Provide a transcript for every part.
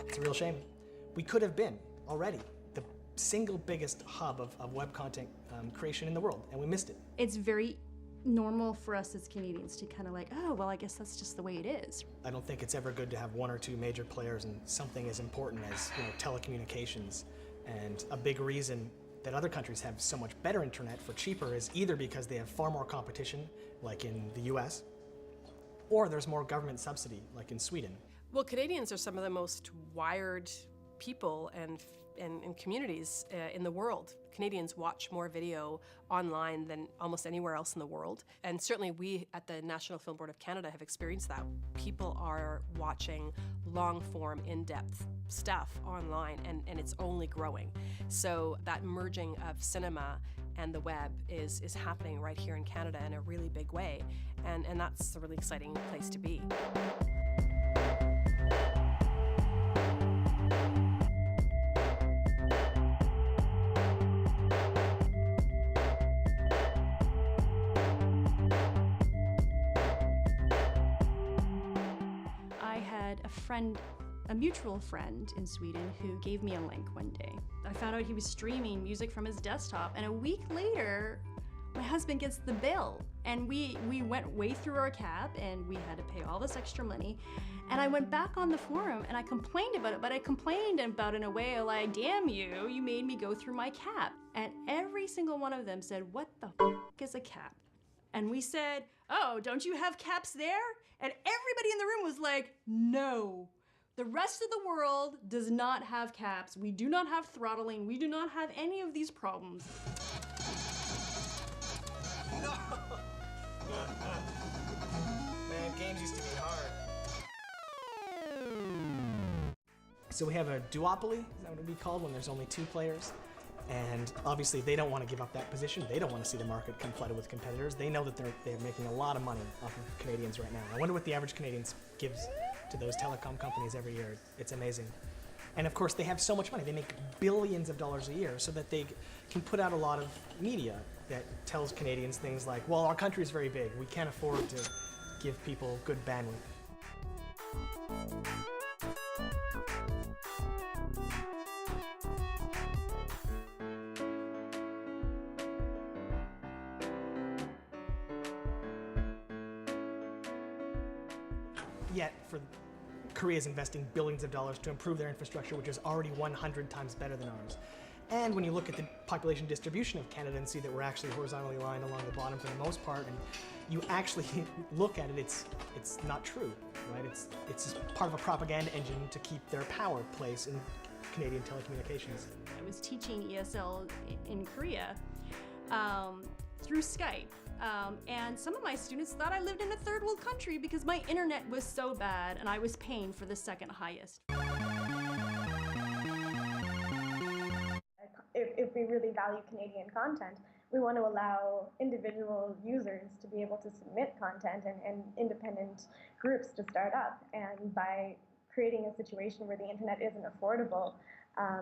It's a real shame. We could have been already the single biggest hub of web content creation in the world, and we missed it. It's very normal for us as Canadians to kind of like, oh, well, I guess that's just the way it is. I don't think it's ever good to have one or two major players in something as important as telecommunications. And a big reason that other countries have so much better internet for cheaper is either because they have far more competition, like in the US, or there's more government subsidy, like in Sweden. Well, Canadians are some of the most wired people and communities in the world. Canadians watch more video online than almost anywhere else in the world. And certainly we at the National Film Board of Canada have experienced that. People are watching long-form, in-depth stuff online, and it's only growing. So that merging of cinema and the web is happening right here in Canada in a really big way. And that's a really exciting place to be. A mutual friend in Sweden who gave me a link one day. I found out he was streaming music from his desktop, and a week later, my husband gets the bill. And we went way through our cap, and we had to pay all this extra money. And I went back on the forum, and I complained about it, but I complained about it in a way like, damn you, you made me go through my cap. And every single one of them said, what the f is a cap? And we said, oh, don't you have caps there? And everybody in the room was like, no. The rest of the world does not have caps. We do not have throttling. We do not have any of these problems. No! Man, games used to be hard. So we have a duopoly, is that what it would be called, when there's only two players? And obviously they don't want to give up that position. They don't want to see the market come flooded with competitors. They know that they're making a lot of money off of Canadians right now. I wonder what the average Canadian gives to those telecom companies every year. It's amazing. And of course they have so much money. They make billions of dollars a year so that they can put out a lot of media that tells Canadians things like, well, our country is very big. We can't afford to give people good bandwidth. Yet, Korea is investing billions of dollars to improve their infrastructure, which is already 100 times better than ours. And when you look at the population distribution of Canada and see that we're actually horizontally aligned along the bottom for the most part, and you actually look at it, it's not true, right? It's just part of a propaganda engine to keep their power place in Canadian telecommunications. I was teaching ESL in Korea through Skype. And some of my students thought I lived in a third world country because my internet was so bad and I was paying for the second highest. If we really value Canadian content, we want to allow individual users to be able to submit content and independent groups to start up. And by creating a situation where the internet isn't affordable,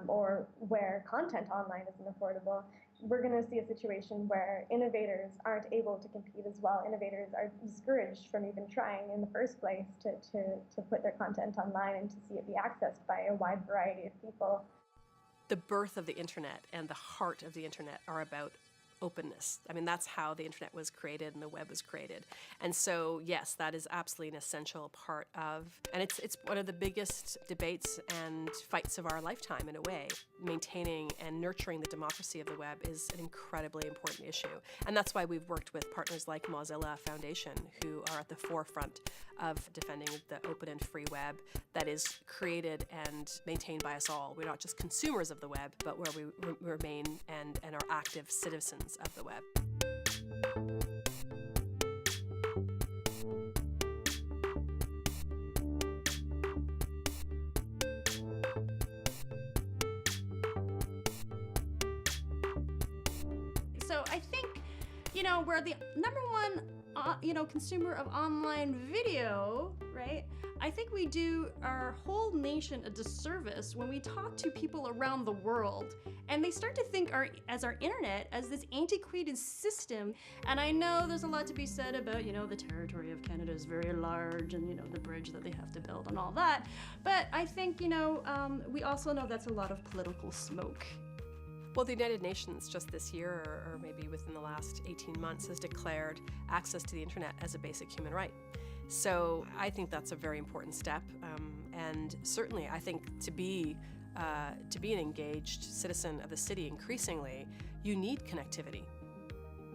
or where content online isn't affordable, we're going to see a situation where innovators aren't able to compete as well. Innovators are discouraged from even trying in the first place to put their content online and to see it be accessed by a wide variety of people. The birth of the internet and the heart of the internet are about openness. I mean, that's how the internet was created and the web was created. And so, yes, that is absolutely an essential part of, and it's one of the biggest debates and fights of our lifetime in a way. Maintaining and nurturing the democracy of the web is an incredibly important issue. And that's why we've worked with partners like Mozilla Foundation, who are at the forefront of defending the open and free web that is created and maintained by us all. We're not just consumers of the web, but where we remain and are active citizens of the web. So I think, we're the number one, consumer of online video, right? I think we do our whole nation a disservice when we talk to people around the world and they start to think our internet as this antiquated system. And I know there's a lot to be said about, the territory of Canada is very large and, the bridge that they have to build and all that. But I think, we also know that's a lot of political smoke. Well, the United Nations just this year, or maybe within the last 18 months, has declared access to the internet as a basic human right. So I think that's a very important step, and certainly I think to be an engaged citizen of the city increasingly, you need connectivity.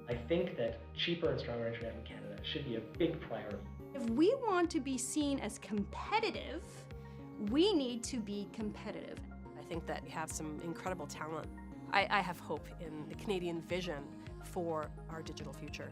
I think that cheaper and stronger internet in Canada should be a big priority. If we want to be seen as competitive, we need to be competitive. I think that we have some incredible talent. I have hope in the Canadian vision for our digital future.